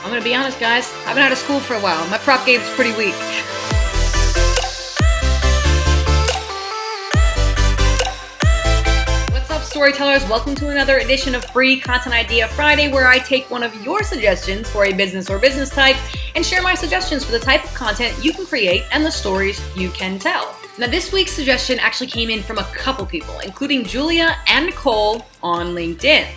I'm gonna be honest, guys, I haven't out of school for a while. My prop game's pretty weak. What's up, storytellers? Welcome to another edition of Free Content Idea Friday, where I take one of your suggestions for a business or business type and share my suggestions for the type of content you can create and the stories you can tell. Now, this week's suggestion actually came in from a couple people, including Julia and Nicole on LinkedIn.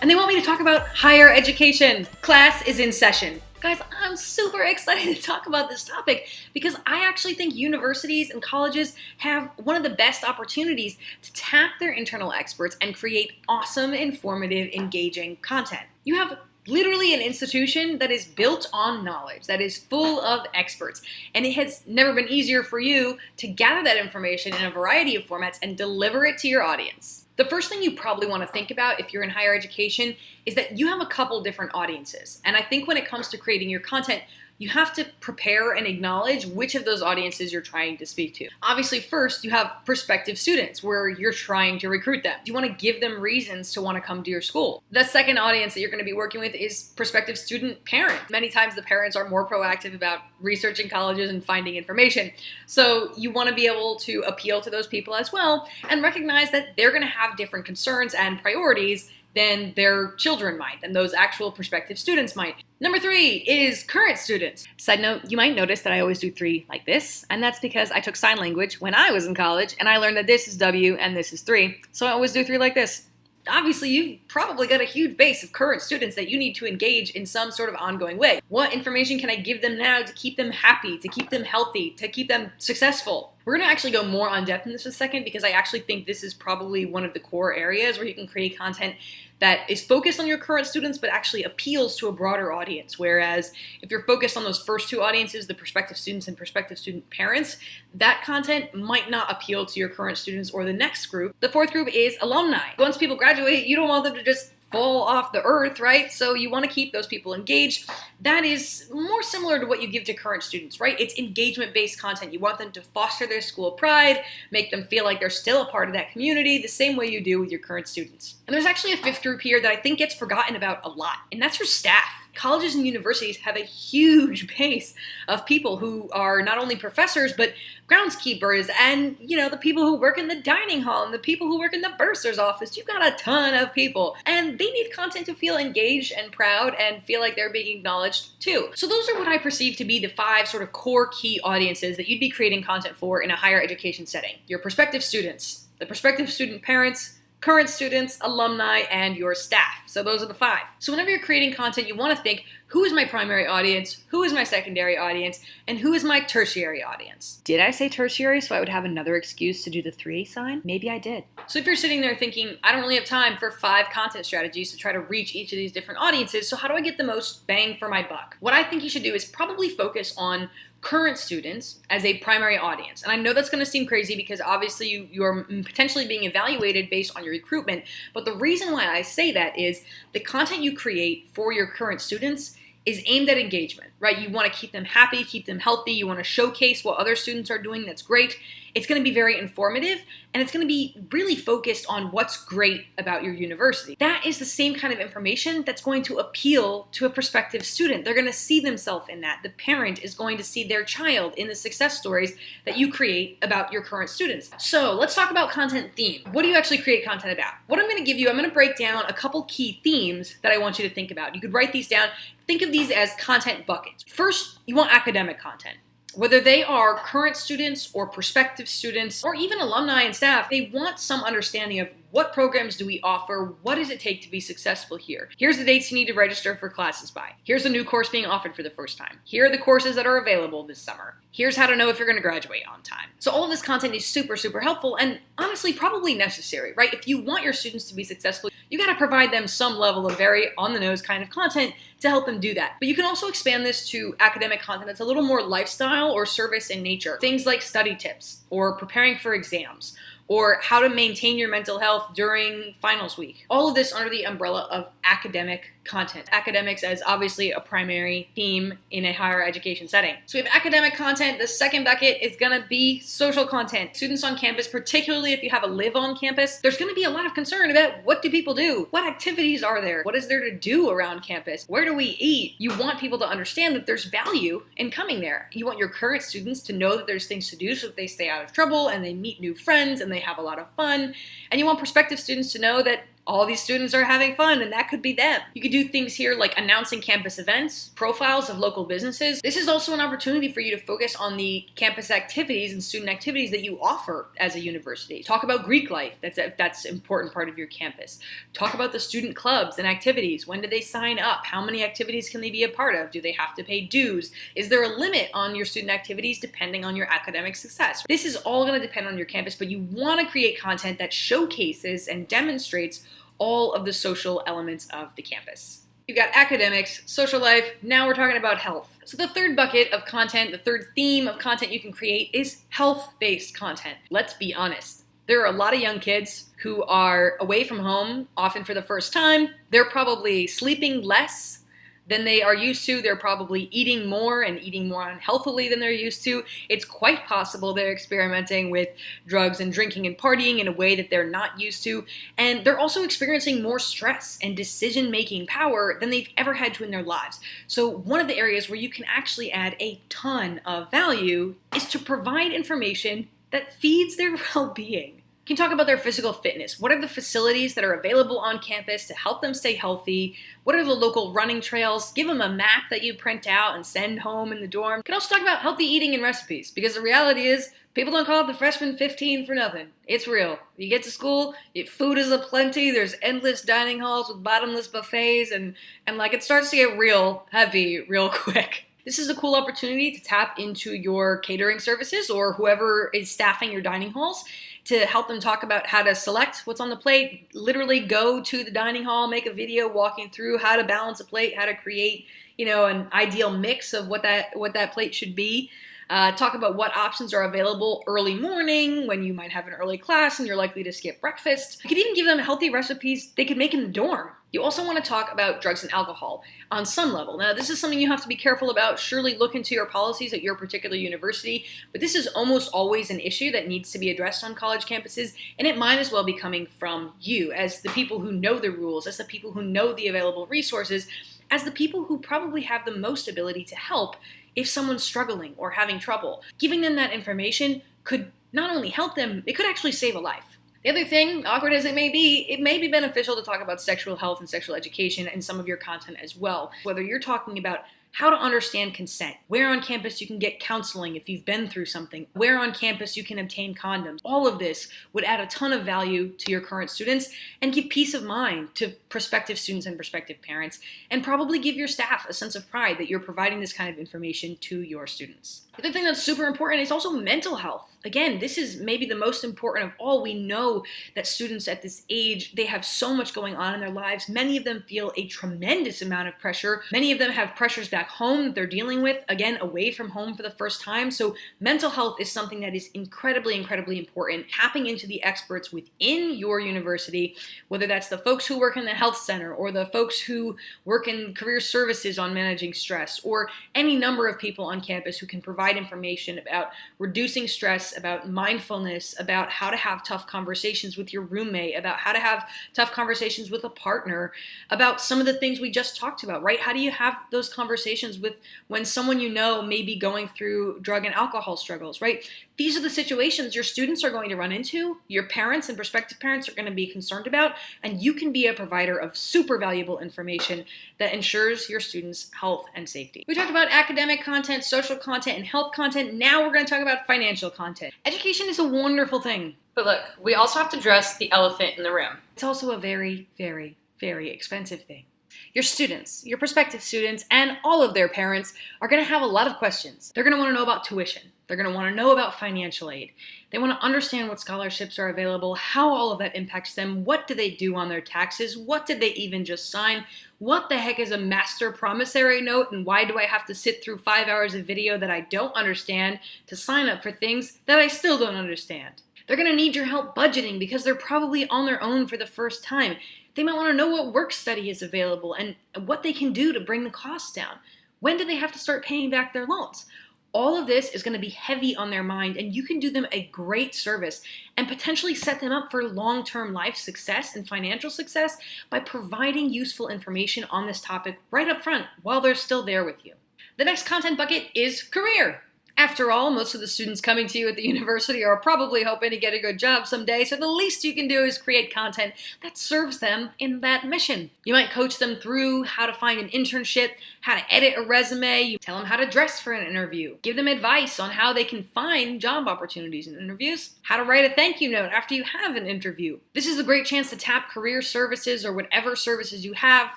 And they want me to talk about higher education. Class is in session. Guys, I'm super excited to talk about this topic because I actually think universities and colleges have one of the best opportunities to tap their internal experts and create awesome, informative, engaging content. You have literally an institution that is built on knowledge, that is full of experts. And it has never been easier for you to gather that information in a variety of formats and deliver it to your audience. The first thing you probably want to think about if you're in higher education is that you have a couple different audiences. And I think when it comes to creating your content, you have to prepare and acknowledge which of those audiences you're trying to speak to. Obviously, first, you have prospective students where you're trying to recruit them. You want to give them reasons to want to come to your school. The second audience that you're going to be working with is prospective student parents. Many times the parents are more proactive about researching colleges and finding information. So you want to be able to appeal to those people as well and recognize that they're going to have different concerns and priorities than their children might, than those actual prospective students might. Number 3 is current students. Side note, you might notice that I always do 3 like this, and that's because I took sign language when I was in college, and I learned that this is W and this is 3, so I always do 3 like this. Obviously, you've probably got a huge base of current students that you need to engage in some sort of ongoing way. What information can I give them now to keep them happy, to keep them healthy, to keep them successful? We're going to actually go more on depth in this in a second because I actually think this is probably one of the core areas where you can create content that is focused on your current students but actually appeals to a broader audience. Whereas if you're focused on those first 2 audiences, the prospective students and prospective student parents, that content might not appeal to your current students or the next group. The 4th group is alumni. Once people graduate, you don't want them to just fall off the earth, right? So you want to keep those people engaged. That is more similar to what you give to current students, right? It's engagement-based content. You want them to foster their school pride, make them feel like they're still a part of that community, the same way you do with your current students. And there's actually a 5th group here that I think gets forgotten about a lot, and that's your staff. Colleges and universities have a huge base of people who are not only professors, but groundskeepers and, the people who work in the dining hall and the people who work in the bursar's office. You've got a ton of people, and they need content to feel engaged and proud and feel like they're being acknowledged too. So those are what I perceive to be the 5 sort of core key audiences that you'd be creating content for in a higher education setting. Your prospective students, the prospective student parents, current students, alumni, and your staff. So those are the 5. So whenever you're creating content, you want to think, who is my primary audience, who is my secondary audience, and who is my tertiary audience? Did I say tertiary so I would have another excuse to do the 3 sign? Maybe I did. So if you're sitting there thinking, I don't really have time for 5 content strategies to try to reach each of these different audiences, so how do I get the most bang for my buck? What I think you should do is probably focus on current students as a primary audience. And I know that's going to seem crazy because obviously you're potentially being evaluated based on your recruitment, but the reason why I say that is the content you create for your current students is aimed at engagement, right? You want to keep them happy, keep them healthy, you want to showcase what other students are doing that's great. It's going to be very informative, and it's going to be really focused on what's great about your university. That is the same kind of information that's going to appeal to a prospective student. They're going to see themselves in that. The parent is going to see their child in the success stories that you create about your current students. So let's talk about content theme. What do you actually create content about? What I'm going to give you, I'm going to break down a couple key themes that I want you to think about. You could write these down. Think of these as content buckets. First, you want academic content. Whether they are current students or prospective students or even alumni and staff, they want some understanding of what programs do we offer? What does it take to be successful here? Here's the dates you need to register for classes by. Here's a new course being offered for the first time. Here are the courses that are available this summer. Here's how to know if you're going to graduate on time. So all of this content is super, super helpful and honestly probably necessary, right? If you want your students to be successful, you got to provide them some level of very on-the-nose kind of content to help them do that. But you can also expand this to academic content that's a little more lifestyle or service in nature. Things like study tips or preparing for exams or how to maintain your mental health during finals week. All of this under the umbrella of academic content. Academics as obviously a primary theme in a higher education setting. So we have academic content. The second bucket is gonna be social content. Students on campus, particularly if you have a live on campus, there's gonna be a lot of concern about what do people do? What activities are there? What is there to do around campus? Where do we eat? You want people to understand that there's value in coming there. You want your current students to know that there's things to do so that they stay out of trouble and they meet new friends and they have a lot of fun. And you want prospective students to know that all these students are having fun, and that could be them. You could do things here like announcing campus events, profiles of local businesses. This is also an opportunity for you to focus on the campus activities and student activities that you offer as a university. Talk about Greek life, that's an important part of your campus. Talk about the student clubs and activities. When do they sign up? How many activities can they be a part of? Do they have to pay dues? Is there a limit on your student activities depending on your academic success? This is all going to depend on your campus, but you want to create content that showcases and demonstrates all of the social elements of the campus. You've got academics, social life, now we're talking about health. So the third bucket of content, the third theme of content you can create is health-based content. Let's be honest. There are a lot of young kids who are away from home, often for the first time. They're probably sleeping less than they are used to. They're probably eating more and eating more unhealthily than they're used to. It's quite possible they're experimenting with drugs and drinking and partying in a way that they're not used to. And they're also experiencing more stress and decision-making power than they've ever had to in their lives. So one of the areas where you can actually add a ton of value is to provide information that feeds their well-being. You can talk about their physical fitness. What are the facilities that are available on campus to help them stay healthy? What are the local running trails? Give them a map that you print out and send home in the dorm. You can also talk about healthy eating and recipes, because the reality is people don't call it the freshman 15 for nothing. It's real. You get to school, food is aplenty, there's endless dining halls with bottomless buffets, and like it starts to get real heavy real quick. This is a cool opportunity to tap into your catering services or whoever is staffing your dining halls to help them talk about how to select what's on the plate. Literally go to the dining hall, make a video walking through how to balance a plate, how to create, an ideal mix of what that plate should be. Talk about what options are available early morning when you might have an early class and you're likely to skip breakfast. You could even give them healthy recipes they could make in the dorm. You also want to talk about drugs and alcohol on some level. Now, this is something you have to be careful about. Surely look into your policies at your particular university, but this is almost always an issue that needs to be addressed on college campuses, and it might as well be coming from you as the people who know the rules, as the people who know the available resources, as the people who probably have the most ability to help if someone's struggling or having trouble. Giving them that information could not only help them, it could actually save a life. The other thing, awkward as it may be beneficial to talk about sexual health and sexual education in some of your content as well. Whether you're talking about how to understand consent, where on campus you can get counseling if you've been through something, where on campus you can obtain condoms. All of this would add a ton of value to your current students and give peace of mind to prospective students and prospective parents, and probably give your staff a sense of pride that you're providing this kind of information to your students. The other thing that's super important is also mental health. Again, this is maybe the most important of all. We know that students at this age, they have so much going on in their lives. Many of them feel a tremendous amount of pressure. Many of them have pressures back home that they're dealing with, again, away from home for the first time. So mental health is something that is incredibly, incredibly important. Tapping into the experts within your university, whether that's the folks who work in the health center or the folks who work in career services on managing stress, or any number of people on campus who can provide information about reducing stress, about mindfulness, about how to have tough conversations with your roommate, about how to have tough conversations with a partner, about some of the things we just talked about, right? How do you have those conversations with when someone you know may be going through drug and alcohol struggles, right? These are the situations your students are going to run into, your parents and prospective parents are going to be concerned about, and you can be a provider of super valuable information that ensures your students' health and safety. We talked about academic content, social content, and health content. Now we're going to talk about financial content. Education is a wonderful thing. But look, we also have to address the elephant in the room. It's also a very, very, very expensive thing. Your students, your prospective students, and all of their parents are going to have a lot of questions. They're going to want to know about tuition. They're going to want to know about financial aid. They want to understand what scholarships are available, how all of that impacts them, what do they do on their taxes, what did they even just sign, what the heck is a master promissory note, and why do I have to sit through 5 hours of video that I don't understand to sign up for things that I still don't understand. They're going to need your help budgeting because they're probably on their own for the first time. They might want to know what work study is available and what they can do to bring the costs down. When do they have to start paying back their loans? All of this is going to be heavy on their mind, and you can do them a great service and potentially set them up for long-term life success and financial success by providing useful information on this topic right up front while they're still there with you. The next content bucket is career. After all, most of the students coming to you at the university are probably hoping to get a good job someday, so the least you can do is create content that serves them in that mission. You might coach them through how to find an internship, how to edit a resume, you tell them how to dress for an interview, give them advice on how they can find job opportunities in interviews, how to write a thank you note after you have an interview. This is a great chance to tap career services or whatever services you have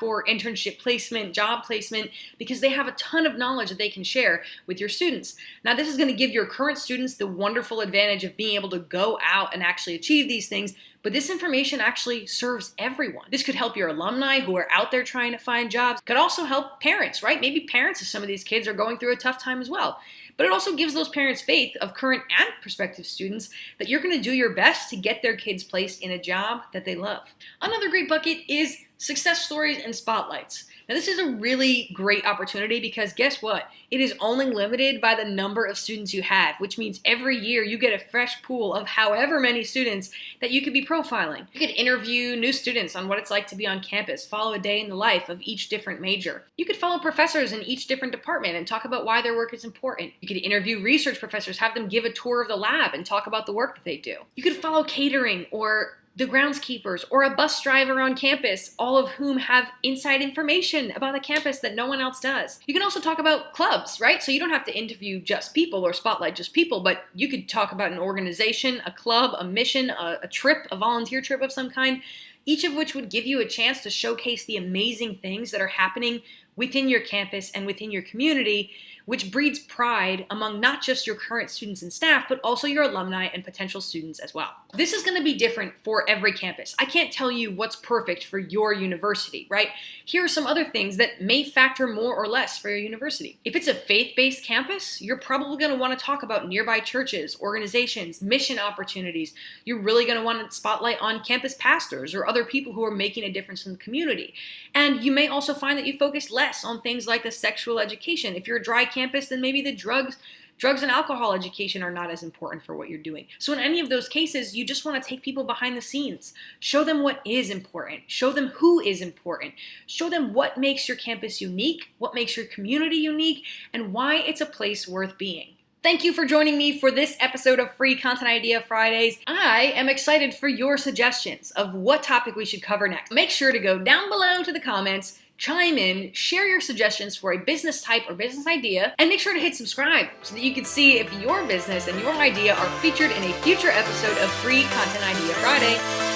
for internship placement, job placement, because they have a ton of knowledge that they can share with your students. Now, this is going to give your current students the wonderful advantage of being able to go out and actually achieve these things, but this information actually serves everyone. This could help your alumni who are out there trying to find jobs. Could also help parents, right? Maybe parents of some of these kids are going through a tough time as well. But it also gives those parents faith of current and prospective students that you're going to do your best to get their kids placed in a job that they love. Another great bucket is success stories and spotlights. Now, this is a really great opportunity because guess what? It is only limited by the number of students you have, which means every year you get a fresh pool of however many students that you could be profiling. You could interview new students on what it's like to be on campus, follow a day in the life of each different major. You could follow professors in each different department and talk about why their work is important. You could interview research professors, have them give a tour of the lab and talk about the work that they do. You could follow catering or the groundskeepers, or a bus driver on campus, all of whom have inside information about the campus that no one else does. You can also talk about clubs, right? So you don't have to interview just people or spotlight just people, but you could talk about an organization, a club, a mission, a trip, a volunteer trip of some kind, each of which would give you a chance to showcase the amazing things that are happening within your campus and within your community, which breeds pride among not just your current students and staff, but also your alumni and potential students as well. This is going to be different for every campus. I can't tell you what's perfect for your university, right? Here are some other things that may factor more or less for your university. If it's a faith-based campus, you're probably going to want to talk about nearby churches, organizations, mission opportunities. You're really going to want to spotlight on campus pastors or other people who are making a difference in the community. And you may also find that you focus less on things like the sexual education. If you're a dry campus, then maybe the drugs and alcohol education are not as important for what you're doing. So in any of those cases, you just want to take people behind the scenes. Show them what is important. Show them who is important. Show them what makes your campus unique, what makes your community unique, and why it's a place worth being. Thank you for joining me for this episode of Free Content Idea Fridays. I am excited for your suggestions of what topic we should cover next. Make sure to go down below to the comments, chime in, share your suggestions for a business type or business idea, and make sure to hit subscribe so that you can see if your business and your idea are featured in a future episode of Free Content Idea Friday.